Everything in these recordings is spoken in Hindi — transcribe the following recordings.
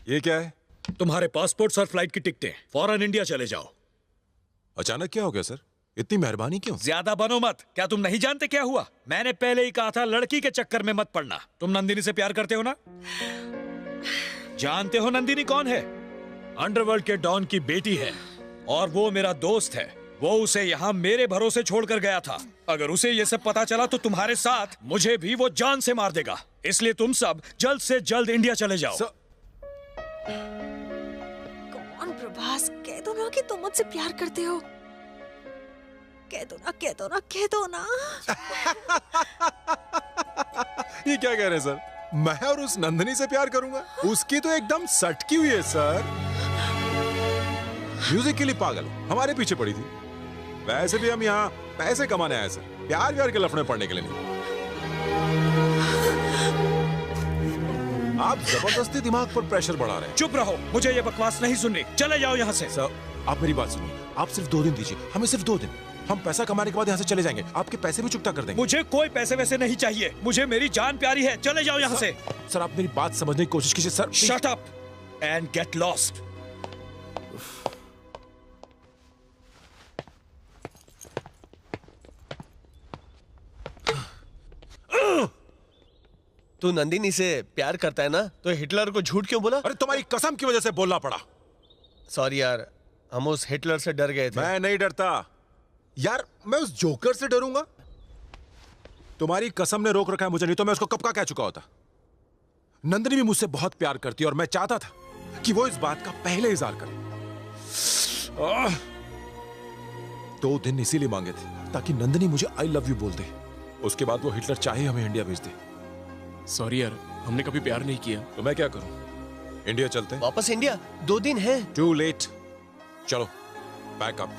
ये क्या है? तुम्हारे पासपोर्ट्स और फ्लाइट की टिकटें। फौरन इंडिया चले जाओ। अचानक क्या हो गया सर? इतनी मेहरबानी क्यों? ज्यादा बनो मत। क्या तुम नहीं जानते क्या हुआ? मैंने पहले ही कहा था लड़की के चक्कर में मत पड़ना। तुम नंदिनी से प्यार करते हो ना? जानते हो नंदिनी कौन है? अंडरवर्ल्ड के डॉन की बेटी है और वो मेरा दोस्त है। वो उसे यहाँ मेरे भरोसे छोड़कर गया था। अगर उसे ये सब पता चला तो तुम्हारे साथ मुझे भी वो जान से मार देगा। इसलिए तुम सब जल्द से जल्द इंडिया चले जाओ। कौन प्रभास, कह दो ना कि तुम मुझसे प्यार करते हो। कह दो ना, कह दो ना, कह दो ना। ये क्या कह रहे हैं सर? मैं और उस नंदिनी से प्यार करूंगा? उसकी तो एकदम सटकी हुई है सर। म्यूजिक के लिए पागल, हमारे पीछे पड़ी थी। वैसे भी हम यहाँ पैसे कमाने आए सर, प्यार के लफड़े पड़ने के लिए नहीं। आप जबरदस्ती दिमाग पर प्रेशर बढ़ा रहे हैं। चुप रहो, मुझे ये बकवास नहीं सुननी। चले जाओ यहाँ से। सर आप मेरी बात सुनिए, आप सिर्फ 2 दिन दीजिए, हमें सिर्फ 2 दिन। हम पैसा कमाने के बाद यहाँ से चले जाएंगे, आपके पैसे भी चुकता कर देंगे। मुझे कोई पैसे वैसे नहीं चाहिए, मुझे मेरी जान प्यारी है। चले जाओ यहाँ से। सर आप मेरी बात समझने की कोशिश कीजिए sir. Shut up and get lost. तू नंदिनी से प्यार करता है ना, तो हिटलर को झूठ क्यों बोला? अरे तुम्हारी कसम की वजह से बोलना पड़ा। सॉरी यार, हम उस हिटलर से डर गए थे। मैं नहीं डरता यार, मैं उस जोकर से डरूंगा? तुम्हारी कसम ने रोक रखा है मुझे, नहीं तो मैं उसको कब का कह चुका होता। नंदिनी भी मुझसे बहुत प्यार करती है और मैं चाहता था कि वो इस बात का पहले इजहार करे। 2 दिन इसीलिए मांगे थे ताकि नंदिनी मुझे आई लव यू बोल दे। उसके बाद वो हिटलर चाहे हमें इंडिया भेज दे। सॉरी यार, हमने कभी प्यार नहीं किया। तो मैं क्या करूं? इंडिया चलते हैं? वापस इंडिया? 2 दिन है। Too late. चलो पैक अप।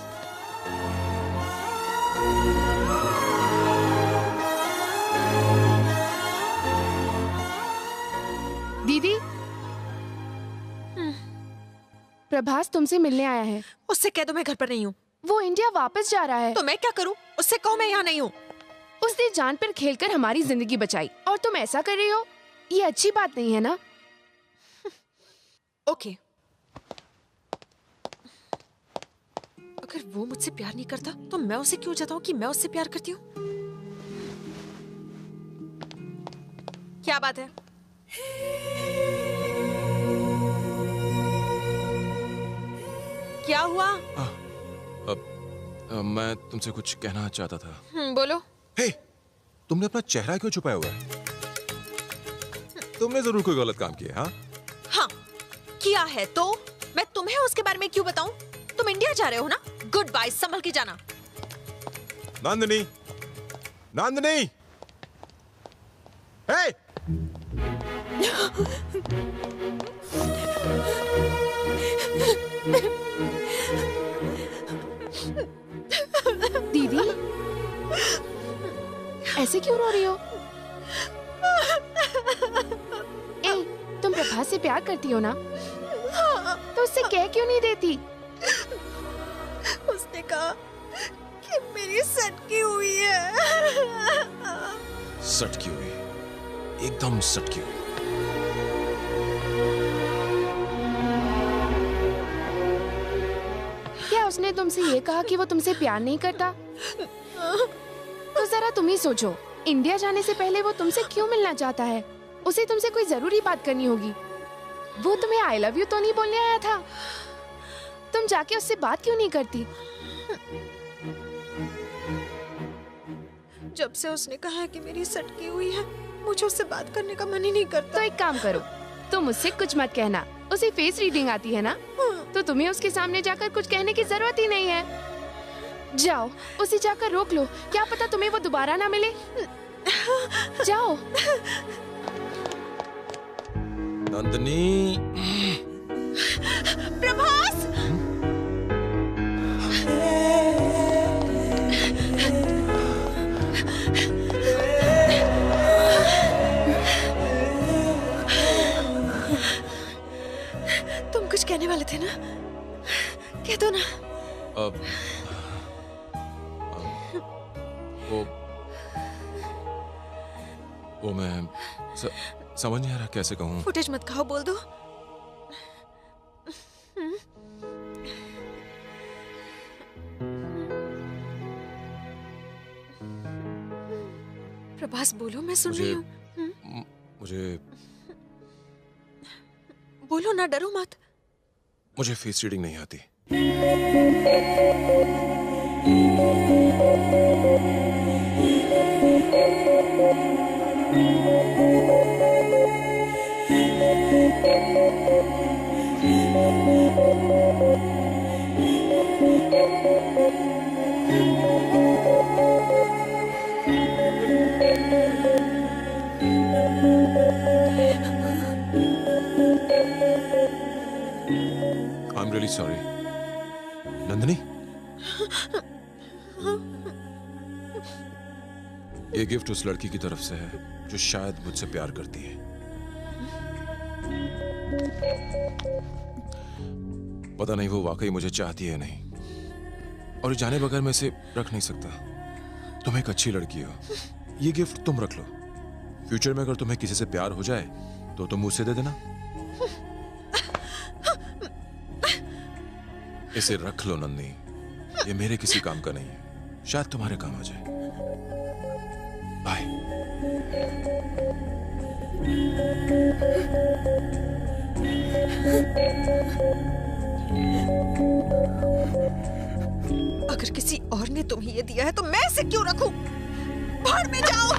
दीदी, प्रभास तुमसे मिलने आया है। उससे कह दो मैं घर पर नहीं हूँ। वो इंडिया वापस जा रहा है। तो मैं क्या करूँ? उससे कहो मैं यहाँ नहीं हूँ। उसने जान पर खेलकर हमारी जिंदगी बचाई और तुम ऐसा कर रही हो? ये अच्छी बात नहीं है ना? ओके, अगर वो मुझसे प्यार नहीं करता तो मैं उसे क्यों जताऊं कि मैं उससे प्यार करती हूँ? क्या बात है? क्या हुआ? मैं तुमसे कुछ कहना चाहता था। बोलो। हे, तुमने अपना चेहरा क्यों छुपाया हुआ है? तुमने जरूर कोई गलत काम किया। हाँ किया है। तो मैं तुम्हें उसके बारे में क्यों बताऊं? तुम इंडिया जा रहे हो ना? गुड बाय, संभल के जाना। नंदिनी, नंदिनी, हे! दीदी, ऐसे क्यों रो रही हो? ए, तुम प्रभास से प्यार करती हो ना? तो उससे कह क्यों नहीं देती? उसने कहा कि मेरी सटकी हुई है। सटकी हुई, एकदम सटकी हुई। क्या उसने तुमसे ये कहा कि वो तुमसे प्यार नहीं करता? तो जरा तुम ही सोचो, इंडिया जाने से पहले वो तुमसे क्यों मिलना चाहता है? उसे तुमसे कोई जरूरी बात करनी होगी। वो तुम्हें आई लव यू तो नहीं बोलने आया था? तुम जाके उससे बात क्यों नहीं करती? जब से उसने कहा है कि मेरी सटकी हुई है, मुझे उससे बात करने का मन ही नहीं करता। तो एक काम करो, तुम मुझसे कुछ मत कहना। उसे फेस रीडिंग आती है ना, तो तुम्हें उसके सामने जाकर कुछ कहने की जरूरत ही नहीं है। जाओ, उसे जाकर रोक लो, क्या पता तुम्हें वो दोबारा ना मिले। जाओ। नंदिनी। प्रभास! तुम कुछ कहने वाले थे ना? कह दो ना। वो मैं समझ नहीं आ रहा कैसे कहूँ। फुटेज मत खाओ, बोल दो। प्रभास बोलो, मैं सुन रही हूँ। मुझे बोलो ना, डरो मत। मुझे फेस रीडिंग नहीं आती। I'm really sorry. नंदिनी, ये गिफ्ट उस लड़की की तरफ से है जो शायद मुझसे प्यार करती है। पता नहीं वो वाकई मुझे चाहती है नहीं, और ये जाने बगैर मैं इसे रख नहीं सकता। तुम एक अच्छी लड़की हो, ये गिफ्ट तुम रख लो। फ्यूचर में अगर तुम्हें किसी से प्यार हो जाए तो तुम मुझसे दे देना। इसे रख लो नंदिनी, ये मेरे किसी काम का नहीं है, शायद तुम्हारे काम आ जाए। बाय। अगर किसी और ने तुम्हें ये दिया है तो मैं इसे क्यों रखूं? बाहर में जाओ।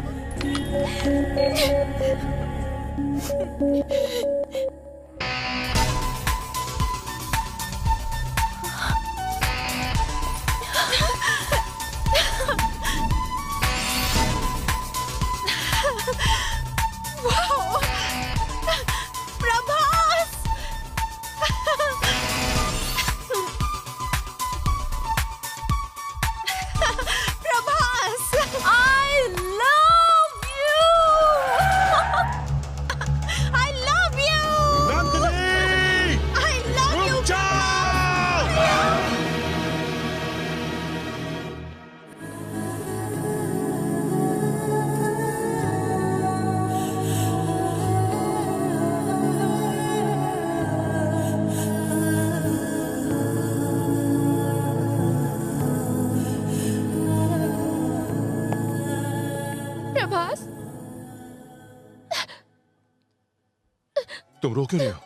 तुम रो क्यों रहे हो?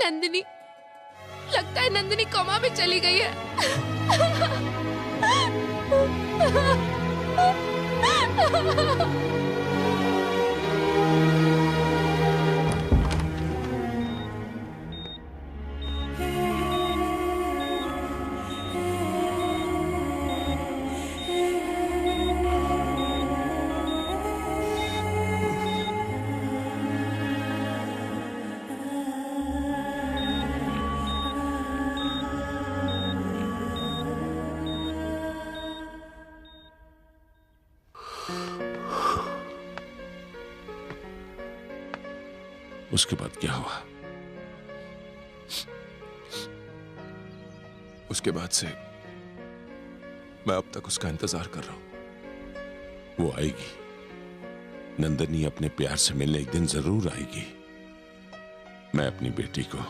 नंदिनी, लगता है नंदिनी कोमा में चली गई है। उसके बाद क्या हुआ? उसके बाद से मैं अब तक उसका इंतजार कर रहा हूं। वो आएगी, नंदिनी अपने प्यार से मिलने एक दिन जरूर आएगी। मैं अपनी बेटी को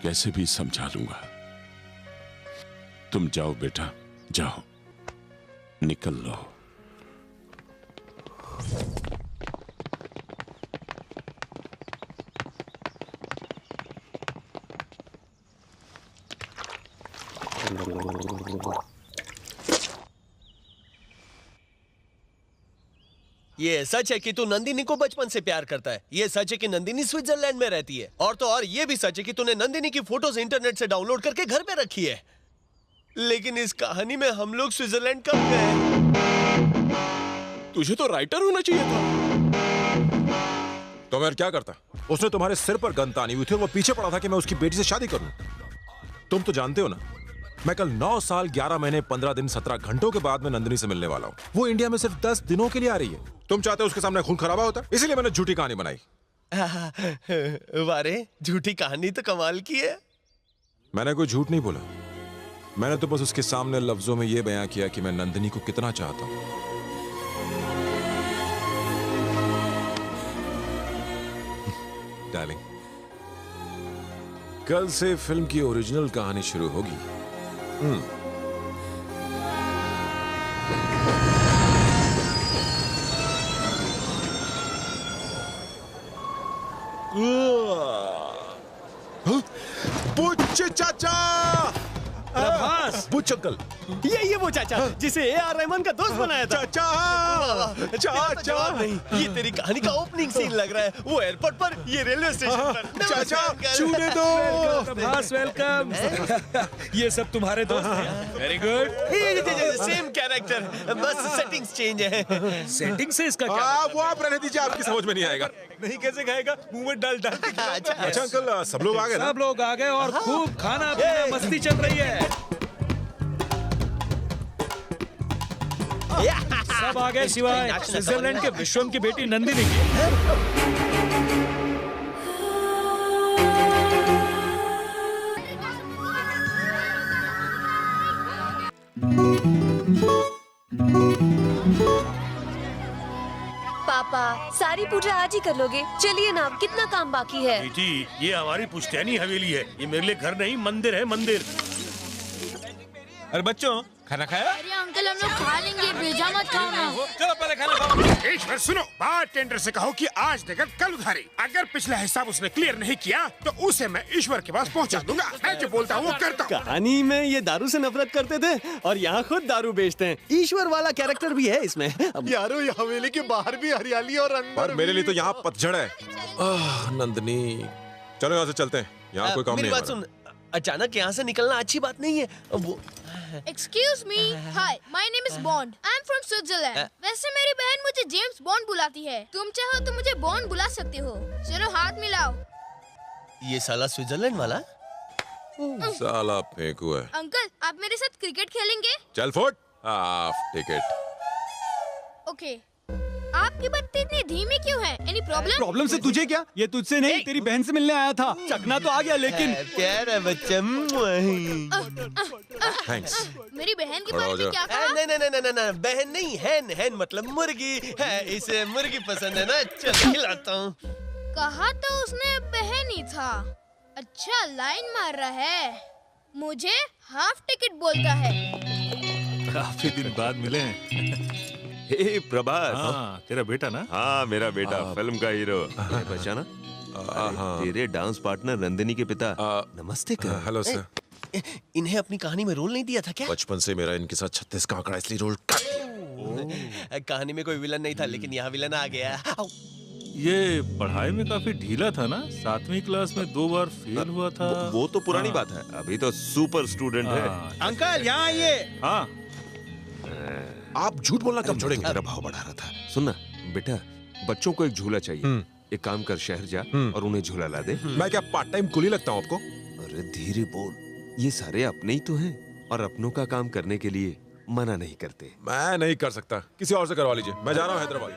कैसे भी समझा लूंगा। तुम जाओ बेटा, जाओ, निकल लो। ये सच है कि तू नंदिनी को बचपन से प्यार करता है। ये सच है कि नंदिनी स्विट्जरलैंड में रहती है। और तो और ये भी सच है कि तूने नंदिनी की फोटोज इंटरनेट से डाउनलोड करके घर पे रखी है। लेकिन इस कहानी में हम लोग स्विट्जरलैंड कब गए? तुझे तो राइटर होना चाहिए था। तो मैं क्या करता? उसने तुम्हारे सिर पर गन तानी हुई थी और वो पीछे पड़ा था कि मैं उसकी बेटी से शादी करूं। तुम तो जानते हो ना, मैं कल 9 साल 11 महीने 15 दिन 17 घंटों के बाद में नंदिनी से मिलने वाला हूं। वो इंडिया में सिर्फ 10 दिनों के लिए आ रही है। तुम चाहते हो उसके सामने खून खराबा होता, इसीलिए मैंने झूठी कहानी बनाई। वारे, झूठी कहानी तो कमाल की है। मैंने कोई झूठ नहीं बोला, मैंने तो बस उसके सामने लफ्जों में यह बयां किया कि मैं नंदिनी को कितना चाहता हूं। डार्लिंग, कल से फिल्म की ओरिजिनल कहानी शुरू होगी। बुच्च चाचा। प्रभास। बुच्च अंकल। ये वो चाचा जिसे ए.आर. रहमान का दोस्त बनाया था। चाचा जवाब चाचा नहीं। ये तेरी कहानी का ओपनिंग सीन लग रहा है, वो एयरपोर्ट पर, ये रेलवे स्टेशन पर। चाचा नमस्कार। छूने दो। प्रभास वेलकम। ये सब तुम्हारे दोस्त हैं। Very good. सेम कैरेक्टर, बस सेटिंग्स चेंज है। सेटिंग से इसका क्या वो आप रहने दीजिए, आपकी समझ में नहीं आएगा। नहीं कैसे खाएगा, मुंह में डाल डाल के अच्छा अंकल, सब लोग आ गए ना? सब लोग आ गए और खूब खाना पीना मस्ती चल रही है। सब आ गए सिवाय स्विट्जरलैंड के विश्वम की बेटी नंदिनी की। पापा सारी पूजा आज ही कर लोगे? चलिए ना, कितना काम बाकी है। बेटी, ये हमारी पुश्तैनी हवेली है, ये मेरे लिए घर नहीं मंदिर है, मंदिर। अरे बच्चों, खाना खाया? अरे अंकल हम लोग खा लेंगे, भेजा मत खाओ ना। चलो पहले खाना खाओ। ईश्वर सुनो, बार टेंडर से कहो कि आज देकर कल उधारी। अगर पिछला हिसाब उसने क्लियर नहीं किया तो उसे मैं ईश्वर के पास पहुंचा दूंगा। मैं जो बोलता हूँ वो करता हूँ। कहानी में ये दारू से नफरत करते थे और यहाँ खुद दारू बेचते हैं। ईश्वर वाला कैरेक्टर भी है इसमें। यारो, ये हवेली के बाहर भी हरियाली और अंदर और मेरे लिए तो यहाँ पतझड़ है। नंदनी, चलो यहाँ से चलते हैं, यहाँ कोई काम मेरी नहीं बात हमारा। सुन, अचानक यहाँ से निकलना अच्छी बात नहीं है। वो excuse me, hi my name is bond, I am from Switzerland. वैसे मेरी बहन मुझे जेम्स बॉन्ड बुलाती है, तुम चाहो तो मुझे बॉन्ड बुला सकते हो। चलो हाथ मिलाओ। ये साला स्विट्जरलैंड वाला। साला फेंकू है। अंकल आप मेरे साथ क्रिकेट खेलेंगे? चल फुट, हाफ टिकट। ओके। आपकी बत्ती इतनी धीमी क्यों है? Any problem? प्रॉब्लम से तुझे क्या? ये तुझसे नहीं, तेरी बहन से मिलने आया था। चकना तो आ गया, लेकिन प्यारा बच्चा। थैंक्स। मेरी बहन के खड़ा बारे हो में जा। क्या कहा? नहीं, बहन नहीं, हैन मतलब मुर्गी है। इसे मुर्गी पसंद है ना, चल खिलाता हूँ। कहा तो उसने बहन ही था। अच्छा लाइन मार रहा है, मुझे हाफ टिकट बोलता है। काफी दिन बाद मिले हैं। हे प्रभास। हाँ, तेरा बेटा ना? हाँ, मेरा बेटा, फिल्म का हीरो। पहचाना? अरे, तेरे डांस पार्टनर नंदिनी के पिता। नमस्ते कर। Hello sir. इन्हें अपनी कहानी में रोल नहीं दिया था क्या? बचपन से मेरा इनके साथ 36 का आंकड़ा, इसलिए रोल कहानी में कोई विलन नहीं था, लेकिन यहाँ विलन आ गया। ये पढ़ाई में काफी ढीला था ना? 7वीं क्लास में 2 बार फेल हुआ था। वो तो पुरानी बात है, अभी तो सुपर स्टूडेंट है। अंकल यहाँ आइए। हाँ, आप झूठ बोलना कब छोड़ेंगे? मेरा भाव बढ़ा रहा था। सुनना बेटा, बच्चों को एक झूला चाहिए। एक काम कर, शहर जा और उन्हें झूला ला दे। मैं क्या पार्ट टाइम कुली लगता हूँ आपको? अरे धीरे बोल, ये सारे अपने ही तो हैं और अपनों का काम करने के लिए मना नहीं करते। मैं नहीं कर सकता, किसी और से करवा लीजिए, मैं जा रहा हूँ हैदराबाद।